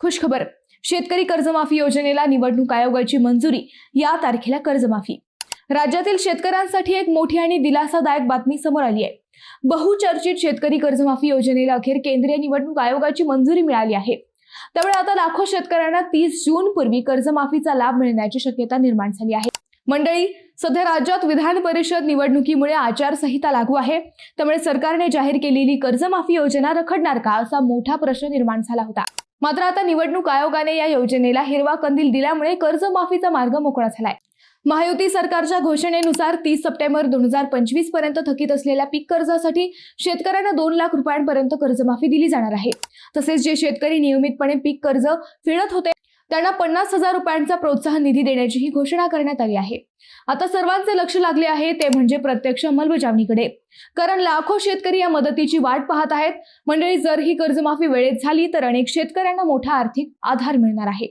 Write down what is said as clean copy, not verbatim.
खुशखबर, शेतकरी कर्जमाफी योजनेला निवडणूक आयोगाची मंजुरी। या तारखेला कर्जमाफी। राज्यातील शेतकऱ्यांसाठी एक मोठी आणि दिलासादायक बातमी समोर आली आहे। बहुचर्चित शेतकरी कर्जमाफी योजनेला अखेर केंद्रीय निवडणूक आयोगाची मंजुरी मिळाली आहे। त्यामुळे आता लाखो शेतकऱ्यांना 30 जून पूर्वी कर्जमाफीचा लाभ मिळण्याची शक्यता निर्माण झाली आहे। मंडळी, सध्या राज्यात विधान परिषद निवडणुकीमुळे आचारसंहिता लागू आहे। त्यामुळे सरकारने जाहीर केलेली कर्जमाफी योजना रखडणार का, असा मोठा प्रश्न निर्माण झाला होता। मात्र आता निवडणूक आयोगाने या योजनेला हिरवा कंदील दिल्यामुळे कर्जमाफीचा मार्ग मोकळा झालाय। महायुती सरकारच्या घोषणेनुसार 30 सप्टेंबर 2025 पर्यंत थकीत असलेल्या पीक कर्जासाठी शेतकऱ्यांना 2 लाख रुपयांपर्यंत कर्जमाफी दिली जाणार आहे। तसेच जे शेतकरी नियमितपणे पीक कर्ज फेडत होते त्यांना 50,000 रुपयांचा प्रोत्साहन निधी देण्याचीही घोषणा करण्यात आली आहे। आता सर्वांचे लक्ष लागले आहे ते म्हणजे प्रत्यक्ष अंमलबजावणीकडे, कारण लाखो शेतकरी या मदतीची वाट पाहत आहेत। मंडळी, जर ही कर्जमाफी वेळेत झाली तर अनेक शेतकऱ्यांना मोठा आर्थिक आधार मिळणार आहे।